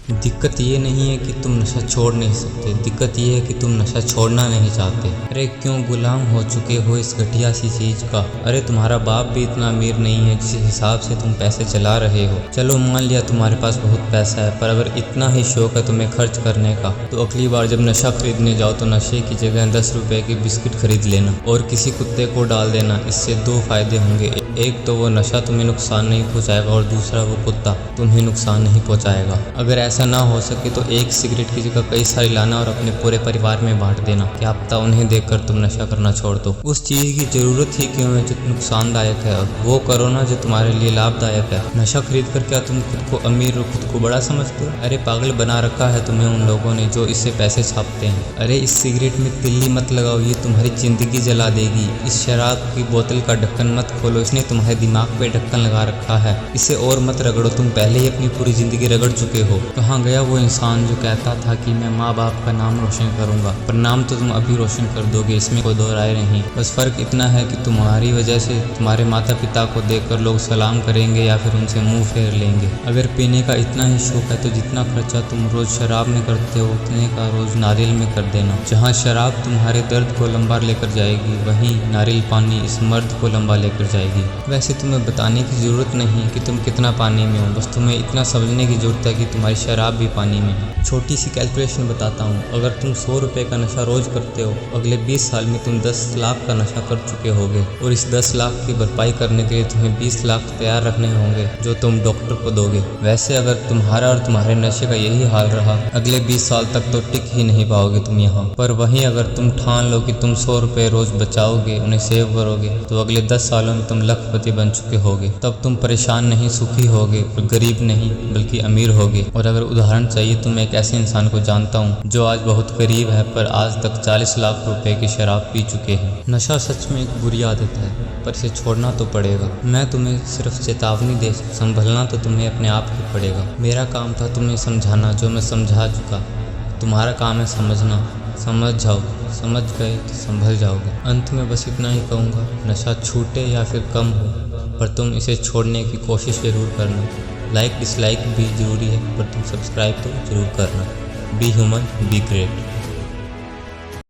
दिक्कत ये नहीं है कि तुम नशा छोड़ नहीं सकते, दिक्कत ये है कि तुम नशा छोड़ना नहीं चाहते। अरे क्यों गुलाम हो चुके हो इस घटिया सी चीज़ का। अरे तुम्हारा बाप भी इतना अमीर नहीं है जिस हिसाब से तुम पैसे चला रहे हो। चलो मान लिया तुम्हारे पास बहुत पैसा है, पर अगर इतना ही शौक है तुम्हें खर्च करने का, तो अगली बार जब नशा खरीदने जाओ तो नशे की जगह 10 रुपए की बिस्किट खरीद लेना और किसी कुत्ते को डाल देना। इससे दो फायदे होंगे, एक तो वो नशा तुम्हें नुकसान नहीं पहुंचाएगा और दूसरा वो कुत्ता तुम्हें नुकसान नहीं पहुंचाएगा। अगर ऐसा ना हो सके तो एक सिगरेट की जगह कई सारी लाना और अपने पूरे परिवार में बांट देना, क्या पता उन्हें देखकर तुम नशा करना छोड़ दो। उस चीज़ की ज़रूरत ही क्यों है जो नुकसानदायक है, वो करो ना जो तुम्हारे लिए लाभदायक है। नशा खरीद कर क्या तुम खुद को अमीर और खुद को बड़ा समझते हो? अरे पागल बना रखा है तुम्हें उन लोगों ने जो इससे पैसे छापते हैं। अरे इस सिगरेट में तिल्ली मत लगाओ, ये तुम्हारी ज़िंदगी जला देगी। इस शराब की बोतल का ढक्कन मत खोलो, इसने तुम्हारे दिमाग पे ढक्कन लगा रखा है। इसे और मत रगड़ो, तुम पहले ही अपनी पूरी ज़िंदगी रगड़ चुके हो। कहाँ गया वो इंसान जो कहता था कि मैं माँ बाप का नाम रोशन करूँगा, पर नाम तो तुम अभी रोशन कर दोगे, इसमें कोई दो राय नहीं। बस फ़र्क इतना है कि तुम्हारी वजह से तुम्हारे माता पिता को देखकर लोग सलाम करेंगे या फिर उनसे मुंह फेर लेंगे। अगर पीने का इतना ही शौक है तो जितना खर्चा तुम रोज़ शराब में करते हो उतने का रोज़ नारियल में कर देना। जहाँ शराब तुम्हारे दर्द को लंबा लेकर जाएगी, वहीं नारियल पानी इस मर्द को लंबा लेकर जाएगी। वैसे तुम्हें बताने की ज़रूरत नहीं कि तुम कितना पानी में हो, बस तुम्हें इतना समझने की ज़रूरत है कि तुम्हारी शराब भी पानी में है। छोटी सी कैलकुलेशन बताता हूँ, अगर तुम 100 रुपये का नशा रोज़ करते हो, अगले 20 साल में तुम 10 लाख का नशा कर चुके होगे और इस 10 लाख की भरपाई करने के लिए तुम्हें 20 लाख तैयार रखने होंगे जो तुम डॉक्टर को दोगे। वैसे अगर तुम्हारा और तुम्हारे नशे का यही हाल रहा, अगले 20 साल तक तो टिक ही नहीं पाओगे तुम यहाँ पर। वहीं अगर तुम ठान लो कि तुम 100 रुपये रोज़ बचाओगे, उन्हें सेव करोगे, तो अगले 10 सालों में तुम लखपति बन चुके होगे। तब तुम परेशान नहीं सुखी होगे और गरीब नहीं बल्कि अमीर होगे। और अगर उदाहरण चाहिए तो मैं एक ऐसे इंसान को जानता हूँ जो आज बहुत गरीब है पर आज तक 40 लाख रुपए की शराब पी चुके हैं। नशा सच में एक बुरी आदत है, पर इसे छोड़ना तो पड़ेगा। मैं तुम्हें सिर्फ चेतावनी दे, संभलना तो तुम्हें अपने आप ही पड़ेगा। मेरा काम था तुम्हें समझाना, जो मैं समझा चुका। तुम्हारा काम है समझना, समझ जाओ, समझ गए तो संभल जाओगे। अंत में बस इतना ही कहूँगा, नशा छूटे या फिर कम हो, पर तुम इसे छोड़ने की कोशिश ज़रूर करना। लाइक डिसलाइक भी ज़रूरी है, पर तुम सब्सक्राइब तो ज़रूर करना। Be human, be great.